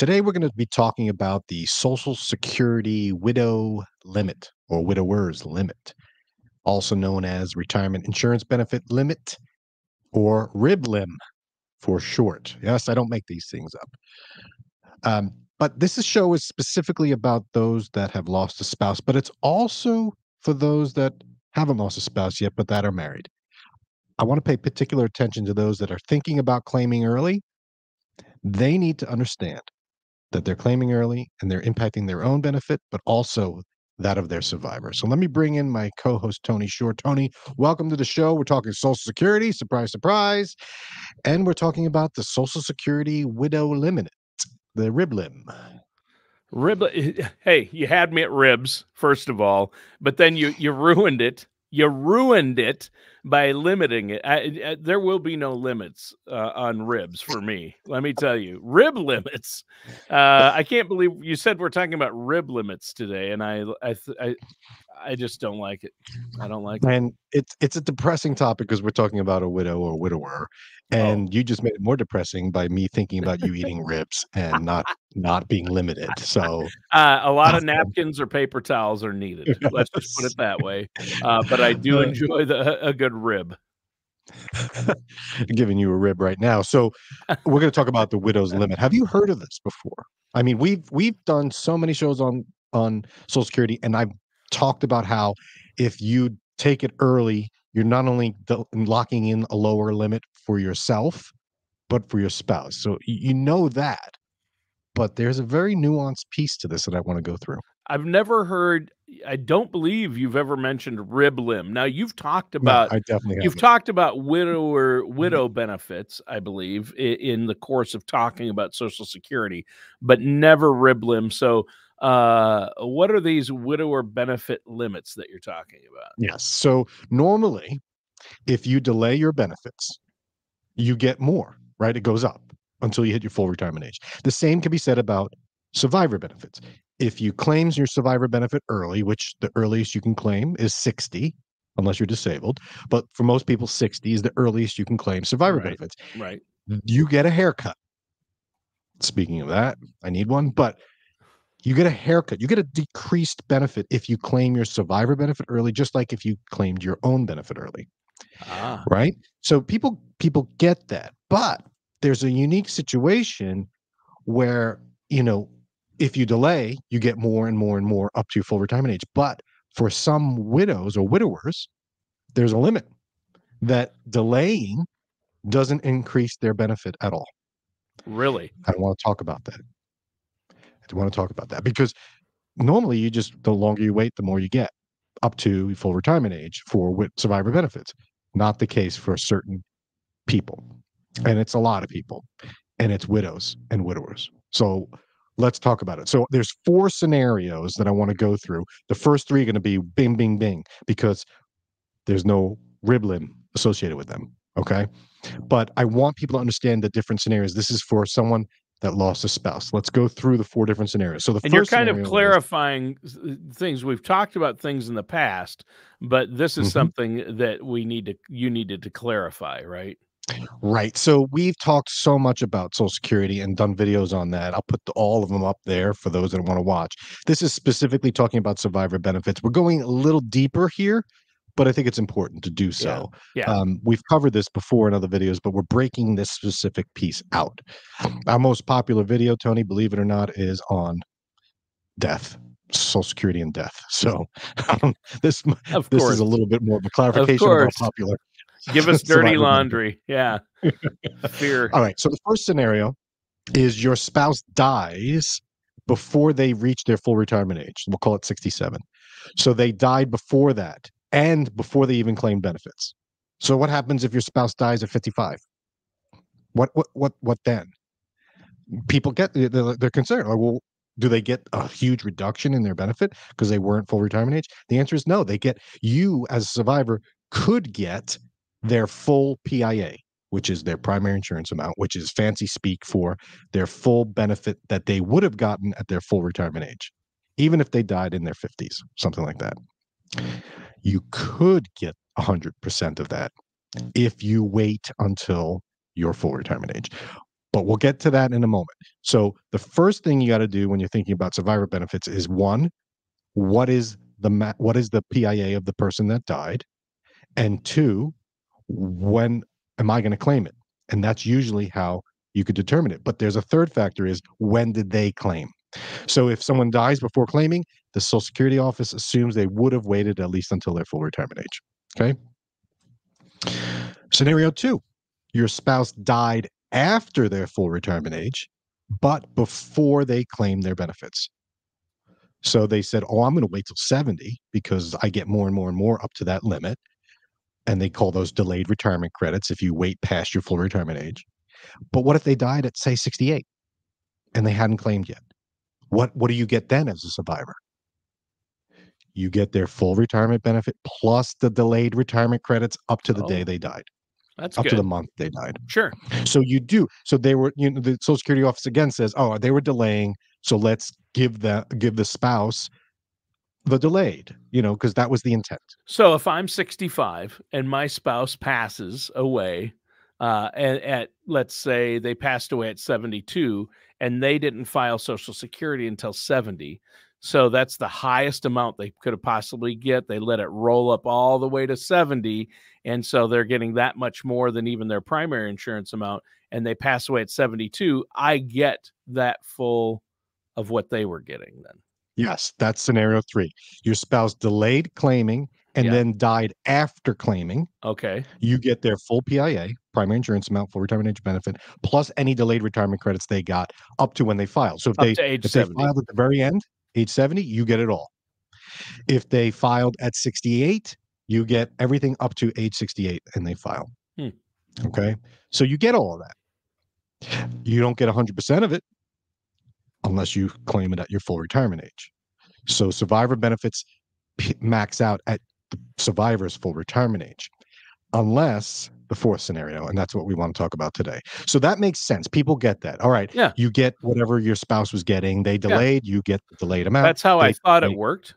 Today, we're going to be talking about the Social Security widow limit or widower's limit, also known as retirement insurance benefit limit or RIB-LIM for short. Yes, I don't make these things up. But this show is specifically about those that have lost a spouse, but it's also for those that haven't lost a spouse yet, but that are married. I want to pay particular attention to those that are thinking about claiming early. They need to understand that they're claiming early and they're impacting their own benefit, but also that of their survivor. So let me bring in my co-host, Tony Shore. Tony, welcome to the show. We're talking Social Security, surprise, surprise. And we're talking about the Social Security widow limit, the RIB-LIM. Hey, you had me at ribs, first of all, but then you ruined it. You ruined it by limiting it. There will be no limits on ribs for me. Let me tell you, rib limits. I can't believe you said we're talking about rib limits today, and I just don't like it. I don't like it. And it's a depressing topic because we're talking about a widow or widower, and you just made it more depressing by me thinking about you eating ribs and not being limited. So a lot of napkins or paper towels are needed. Let's just put it that way. But I do enjoy a good rib. I'm giving you a rib right now. So we're going to talk about the widow's limit. Have you heard of this before? I mean, we've done so many shows on Social Security, and I've talked about how if you take it early, you're not only locking in a lower limit for yourself, but for your spouse. So you know that. But there's a very nuanced piece to this that I want to go through. I've never heard. I don't believe you've ever mentioned RIB-LIM. Now you've talked about. No, I definitely haven't. You've talked about widow benefits, I believe, in the course of talking about Social Security, but never RIB-LIM. So, what are these widower benefit limits that you're talking about? Yes. So normally, if you delay your benefits, you get more. Right? It goes up until you hit your full retirement age. The same can be said about survivor benefits. If you claim your survivor benefit early, which the earliest you can claim is 60, unless you're disabled, but for most people, 60 is the earliest you can claim survivor benefits. Right. You get a haircut. Speaking of that, I need one, but you get a haircut. You get a decreased benefit if you claim your survivor benefit early, just like if you claimed your own benefit early. Right? So people get that. But there's a unique situation where, if you delay, you get more and more and more up to your full retirement age. But for some widows or widowers, there's a limit that delaying doesn't increase their benefit at all. Really? I want to talk about that. Because normally the longer you wait, the more you get up to full retirement age for survivor benefits. Not the case for certain people. And it's a lot of people. And it's widows and widowers. So let's talk about it. So there's 4 scenarios that I want to go through. The first 3 are going to be bing, bing, bing, because there's no RIB-LIM associated with them. Okay. But I want people to understand the different scenarios. This is for someone that lost a spouse. Let's go through the 4 different scenarios. So you're kind of clarifying things. We've talked about things in the past, but this is something that you needed to clarify, right? Right. So we've talked so much about Social Security and done videos on that. I'll put all of them up there for those that want to watch. This is specifically talking about survivor benefits. We're going a little deeper here, but I think it's important to do so. Yeah. We've covered this before in other videos, but we're breaking this specific piece out. Our most popular video, Tony, believe it or not, is on death. Social Security and death. So this is a little bit more of a clarification of how popular. Give us dirty laundry. Yeah. Fear. All right. So the first scenario is your spouse dies before they reach their full retirement age. We'll call it 67. So they died before that and before they even claim benefits. So what happens if your spouse dies at 55? What then? People they're concerned. Like, well, do they get a huge reduction in their benefit because they weren't full retirement age? The answer is no. You as a survivor could get their full PIA, which is their primary insurance amount, which is fancy speak for their full benefit that they would have gotten at their full retirement age, even if they died in their 50s, something like that. You could get 100% of that if you wait until your full retirement age. But we'll get to that in a moment. So the first thing you got to do when you're thinking about survivor benefits is, one, what is the PIA of the person that died? And two, when am I going to claim it? And that's usually how you could determine it. But there's a third factor, is when did they claim? So if someone dies before claiming, the Social Security office assumes they would have waited at least until their full retirement age. Okay. Scenario 2, your spouse died after their full retirement age, but before they claimed their benefits. So they said, oh, I'm going to wait till 70 because I get more and more and more up to that limit. And they call those delayed retirement credits if you wait past your full retirement age. But what if they died at, say, 68 and they hadn't claimed yet? What do you get then as a survivor? You get their full retirement benefit plus the delayed retirement credits up to the day they died. That's up good. to the month they died. Sure. So you do. So they were, the Social Security office again says, oh, they were delaying. So let's give the spouse the delayed, because that was the intent. So if I'm 65 and my spouse passes away, at let's say they passed away at 72 and they didn't file Social Security until 70. So that's the highest amount they could have possibly get. They let it roll up all the way to 70. And so they're getting that much more than even their primary insurance amount. And they pass away at 72. I get that full of what they were getting then. Yes, that's scenario 3. Your spouse delayed claiming and then died after claiming. Okay. You get their full PIA, primary insurance amount, full retirement age benefit, plus any delayed retirement credits they got up to when they filed. So if they filed at the very end, age 70, you get it all. If they filed at 68, you get everything up to age 68 and they file. Okay. So you get all of that. You don't get 100% of it unless you claim it at your full retirement age. So survivor benefits max out at the survivor's full retirement age, unless the fourth scenario, and that's what we want to talk about today. So that makes sense. People get that. All right. Yeah. You get whatever your spouse was getting. They delayed, you get the delayed amount. That's how I thought it worked.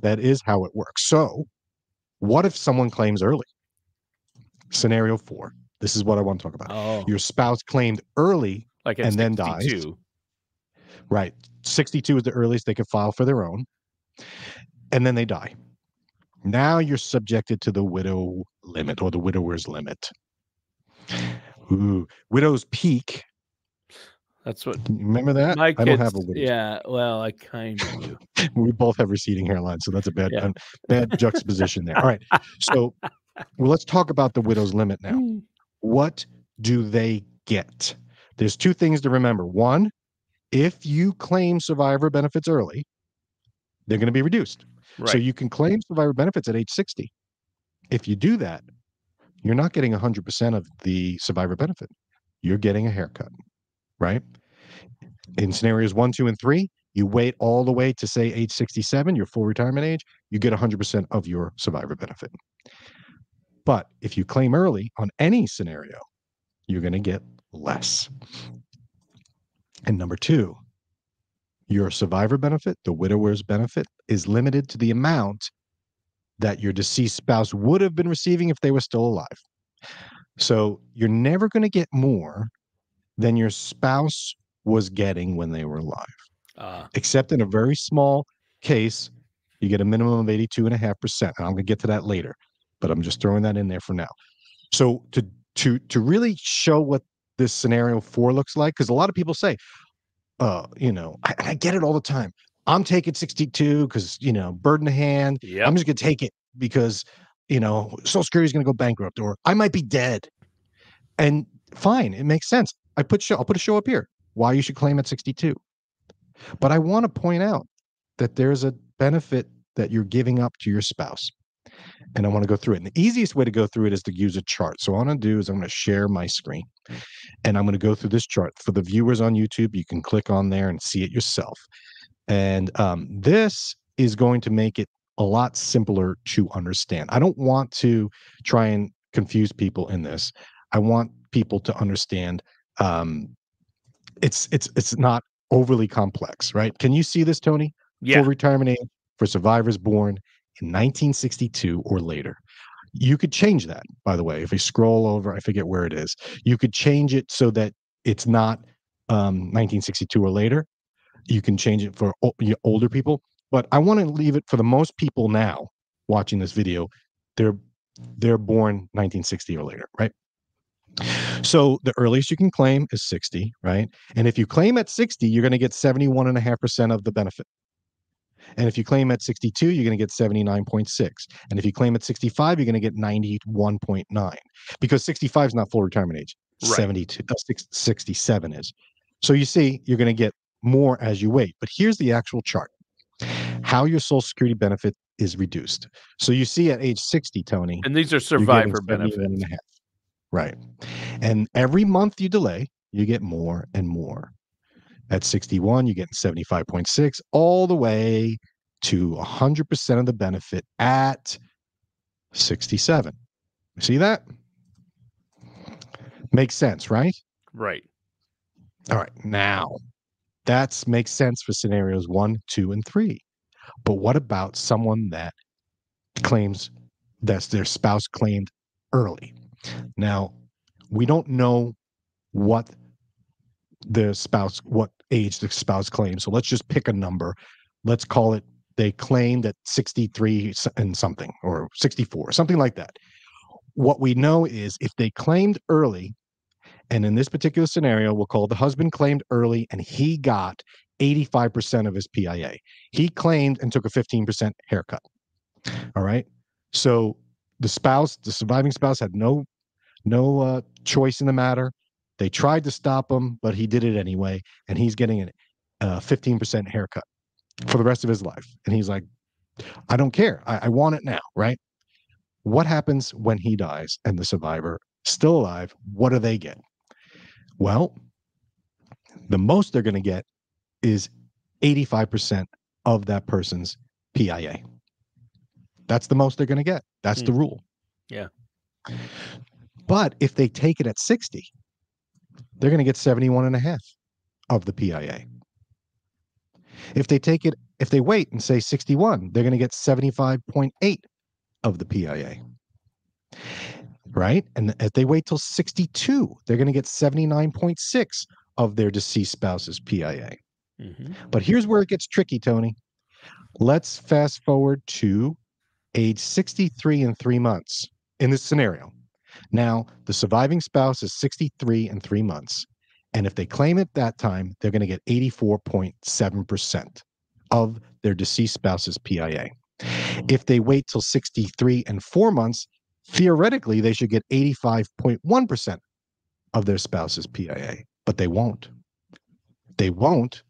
That is how it works. So what if someone claims early? Scenario 4. This is what I want to talk about. Oh. Your spouse claimed early and then dies. Right. 62 is the earliest they could file for their own. And then they die. Now you're subjected to the widow limit or the widower's limit. Ooh, widow's peak. That's what. Remember that? My kids, I don't have a widow. Yeah, well, I kind of do. We both have receding hairlines, so that's a bad juxtaposition there. All right. So let's talk about the widow's limit now. What do they get? There's 2 things to remember. One, if you claim survivor benefits early, they're going to be reduced. Right. So you can claim survivor benefits at age 60. If you do that, you're not getting 100% of the survivor benefit. You're getting a haircut, right? In scenarios 1, 2, and 3, you wait all the way to, say, age 67, your full retirement age, you get 100% of your survivor benefit. But if you claim early on any scenario, you're going to get less. And number 2, your survivor benefit, the widower's benefit, is limited to the amount that your deceased spouse would have been receiving if they were still alive. So you're never going to get more than your spouse was getting when they were alive. Except in a very small case, you get a minimum of 82.5%. And I'm going to get to that later, but I'm just throwing that in there for now. So to really show what this scenario 4 looks like, because a lot of people say, I get it all the time. I'm taking 62 because, bird in hand. I'm just going to take it because, Social Security is going to go bankrupt, or I might be dead. And fine, it makes sense. I'll put a show up here why you should claim at 62. But I want to point out that there's a benefit that you're giving up to your spouse. And I want to go through it. And the easiest way to go through it is to use a chart. So what I'm going to do is I'm going to share my screen. And I'm going to go through this chart. For the viewers on YouTube, you can click on there and see it yourself. And this is going to make it a lot simpler to understand. I don't want to try and confuse people in this. I want people to understand it's not overly complex, right? Can you see this, Tony? Yeah. Full retirement age for survivors born in 1962 or later. You could change that, by the way. If we scroll over, I forget where it is. You could change it so that it's not 1962 or later. You can change it for older people, but I want to leave it for the most people now watching this video. They're born 1960 or later, right? So the earliest you can claim is 60, right? And if you claim at 60, you're going to get 71.5% of the benefit. And if you claim at 62, you're going to get 79.6. And if you claim at 65, you're going to get 91.9, because 65 is not full retirement age. Right. 67 is. So you see, you're going to get more as you wait. But here's the actual chart, how your Social Security benefit is reduced. So you see at age 60, Tony, And these are you're getting survivor 71 benefits. and a half. Right. And every month you delay, you get more and more. At 61, you get 75.6, all the way to 100% of the benefit at 67. You see that? Makes sense, right? Right. All right. Now, that makes sense for scenarios 1, 2, and 3. But what about someone that claims that their spouse claimed early? Now, we don't know what age the spouse claims. So let's just pick a number. Let's call it, they claimed at 63 and something, or 64, something like that. What we know is if they claimed early, and in this particular scenario, we'll call the husband claimed early and he got 85% of his PIA. He claimed and took a 15% haircut. All right. So the surviving spouse had no choice in the matter. They tried to stop him, but he did it anyway, and he's getting a 15% haircut for the rest of his life. And he's like, I don't care. I want it now, right? What happens when he dies and the survivor still alive? What do they get? Well, the most they're going to get is 85% of that person's PIA. That's the most they're going to get. That's the rule. Yeah. But if they take it at 60, they're going to get 71.5 of the PIA. If they wait and say 61, they're going to get 75.8 of the PIA. Right? And if they wait till 62, they're going to get 79.6 of their deceased spouse's PIA. Mm-hmm. But here's where it gets tricky, Tony. Let's fast forward to age 63 and 3 months in this scenario. Now, the surviving spouse is 63 and 3 months. And if they claim at that time, they're going to get 84.7% of their deceased spouse's PIA. If they wait till 63 and 4 months, theoretically, they should get 85.1% of their spouse's PIA. But they won't. They won't,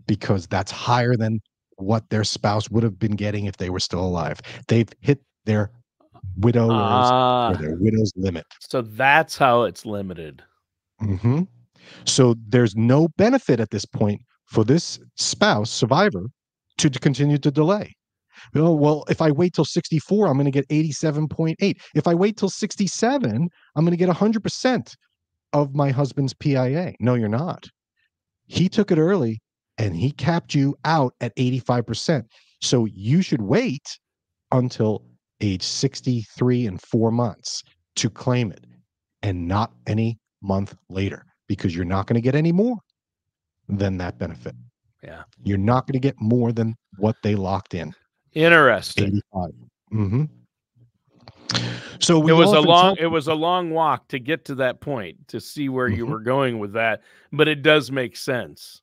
because that's higher than what their spouse would have been getting if they were still alive. They've hit their widow's limit. So that's how it's limited. Mm-hmm. So there's no benefit at this point for this survivor, to continue to delay. Oh, well, if I wait till 64, I'm going to get 87.8. If I wait till 67, I'm going to get 100% of my husband's PIA. No, you're not. He took it early and he capped you out at 85%. So you should wait until age 63 and 4 months to claim it, and not any month later, because you're not going to get any more than that benefit. Yeah. You're not going to get more than what they locked in. Interesting. 85. Mm-hmm. So it was a long walk to get to that point, to see where you were going with that, but it does make sense.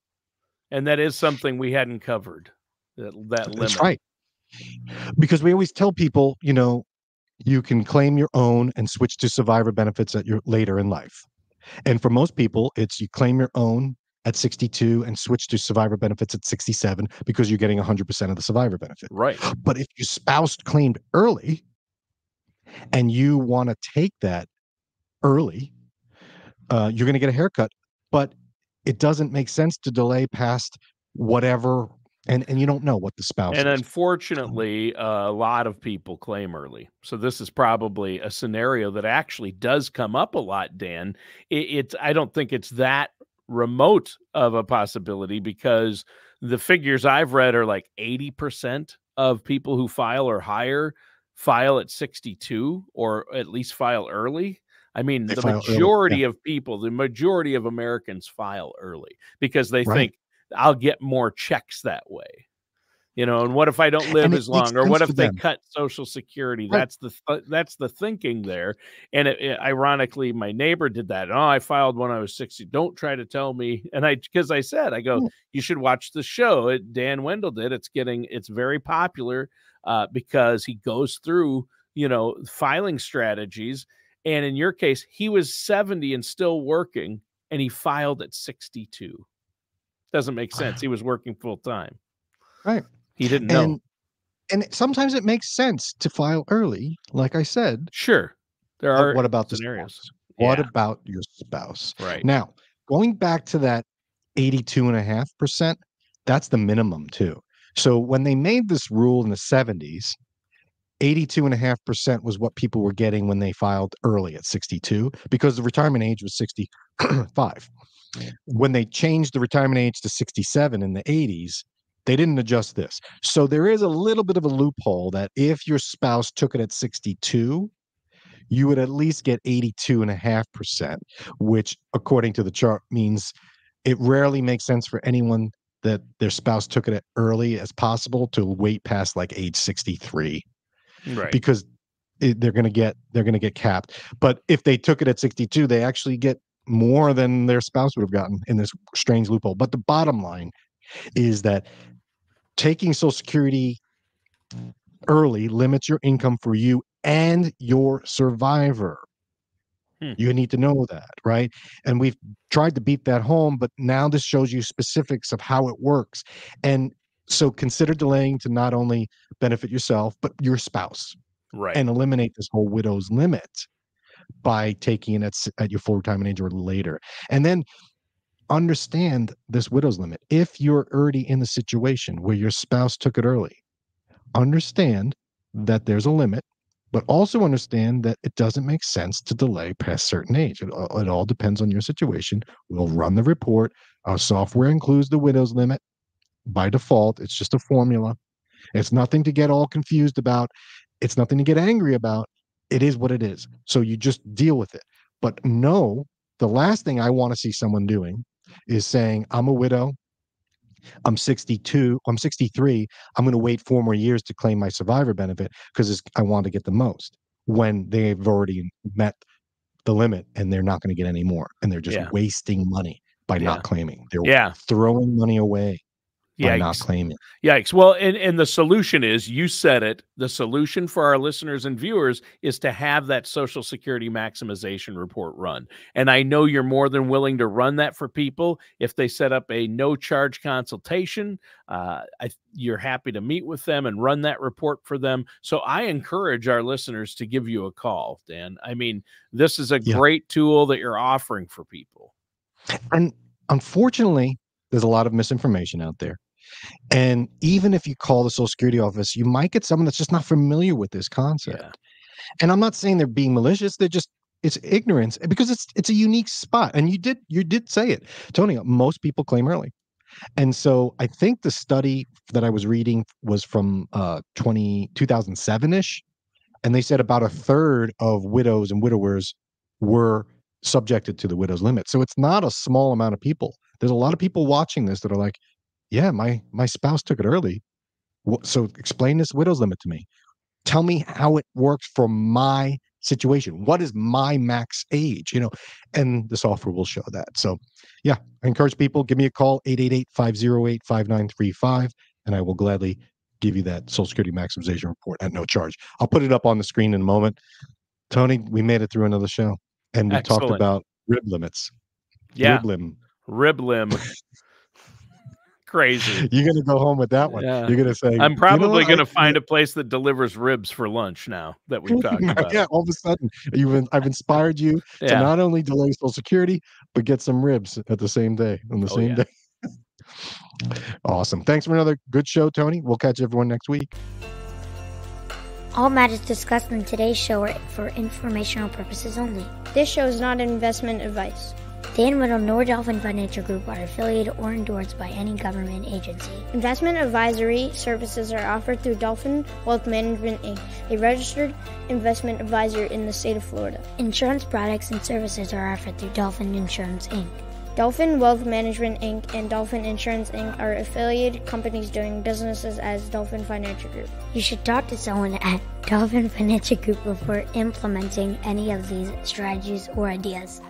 And that is something we hadn't covered, that limit. That's right. Because we always tell people, you can claim your own and switch to survivor benefits at your later in life. And for most people, it's you claim your own at 62 and switch to survivor benefits at 67, because you're getting 100% of the survivor benefit. Right. But if your spouse claimed early and you want to take that early, you're going to get a haircut. But it doesn't make sense to delay past whatever, and you don't know what the spouse is. And unfortunately, a lot of people claim early. So this is probably a scenario that actually does come up a lot, Dan. I don't think it's that remote of a possibility, because the figures I've read are like 80% of people who file or higher file at 62, or at least file early. I mean, They the file early, majority of people, the majority of Americans file early because they Right. think I'll get more checks that way. And what if I don't live And it as makes long? Or sense what for if they them. cut Social Security? Right. That's the thinking there. And ironically, my neighbor did that. Oh, I filed when I was 60. Don't try to tell me. And because I said, you should watch the show. Dan Wendell did. It's very popular because he goes through, filing strategies. And in your case, he was 70 and still working, and he filed at 62. Doesn't make sense. He was working full time. Right. He didn't know. And sometimes it makes sense to file early, like I said. Sure. There But are what about the scenarios. spouse? What about your spouse? Right. Now, going back to that 82.5%, that's the minimum too. So when they made this rule in the 70s, 82.5% was what people were getting when they filed early at 62 because the retirement age was 65. When they changed the retirement age to 67 in the 80s, they didn't adjust this. So there is a little bit of a loophole that if your spouse took it at 62, you would at least get 82.5%, which according to the chart means it rarely makes sense for anyone that their spouse took it as early as possible to wait past like age 63. Right. Because they're going to get capped. But if they took it at 62, they actually get more than their spouse would have gotten in this strange loophole. But the bottom line is that taking Social Security early limits your income for you and your survivor. You need to know that, right? And we've tried to beat that home, but now this shows you specifics of how it works. And so consider delaying to not only benefit yourself, but your spouse. Right. And eliminate this whole widow's limit by taking it at your full retirement age or later. And then understand this widow's limit. If you're already in the situation where your spouse took it early, understand that there's a limit, but also understand that it doesn't make sense to delay past certain age. It all depends on your situation. We'll run the report. Our software includes the widow's limit by default. It's just a formula. It's nothing to get all confused about. It's nothing to get angry about. It is what it is. So you just deal with it. But no, the last thing I want to see someone doing is saying, I'm a widow. I'm 62. I'm 63. I'm going to wait 4 more years to claim my survivor benefit because I want to get the most when they've already met the limit and they're not going to get any more. And they're just wasting money by not claiming. They're throwing money away. By not claiming. Yikes. Well, and the solution is, you said it, the solution for our listeners and viewers is to have that Social Security maximization report run. And I know you're more than willing to run that for people. If they set up a no-charge consultation, you're happy to meet with them and run that report for them. So I encourage our listeners to give you a call, Dan. I mean, this is a great tool that you're offering for people. And unfortunately, there's a lot of misinformation out there. And even if you call the Social Security office, you might get someone that's just not familiar with this concept. Yeah. And I'm not saying they're being malicious. It's ignorance because it's a unique spot. And you did say it, Tony, most people claim early. And so I think the study that I was reading was from 2007-ish. And they said about a third of widows and widowers were subjected to the widow's limit. So it's not a small amount of people. There's a lot of people watching this that are like, yeah, my spouse took it early. So explain this widow's limit to me. Tell me how it works for my situation. What is my max age? And the software will show that. So yeah, I encourage people, give me a call, 888-508-5935, and I will gladly give you that Social Security maximization report at no charge. I'll put it up on the screen in a moment. Tony, we made it through another show, and we talked about RIB limits. Yeah. RIB-LIM. RIB-LIM. Crazy. You're gonna go home with that one. Yeah. You're gonna say, I'm probably gonna find a place that delivers ribs for lunch now that we've talked about. Yeah, all of a sudden I've inspired you to not only delay Social Security, but get some ribs at the same day, on the same day. Awesome. Thanks for another good show, Tony. We'll catch everyone next week. All matters discussed in today's show are for informational purposes only. This show is not investment advice. Dan Whittle nor Dolphin Financial Group are affiliated or endorsed by any government agency. Investment advisory services are offered through Dolphin Wealth Management, Inc., a registered investment advisor in the state of Florida. Insurance products and services are offered through Dolphin Insurance, Inc. Dolphin Wealth Management, Inc. and Dolphin Insurance, Inc. are affiliated companies doing businesses as Dolphin Financial Group. You should talk to someone at Dolphin Financial Group before implementing any of these strategies or ideas.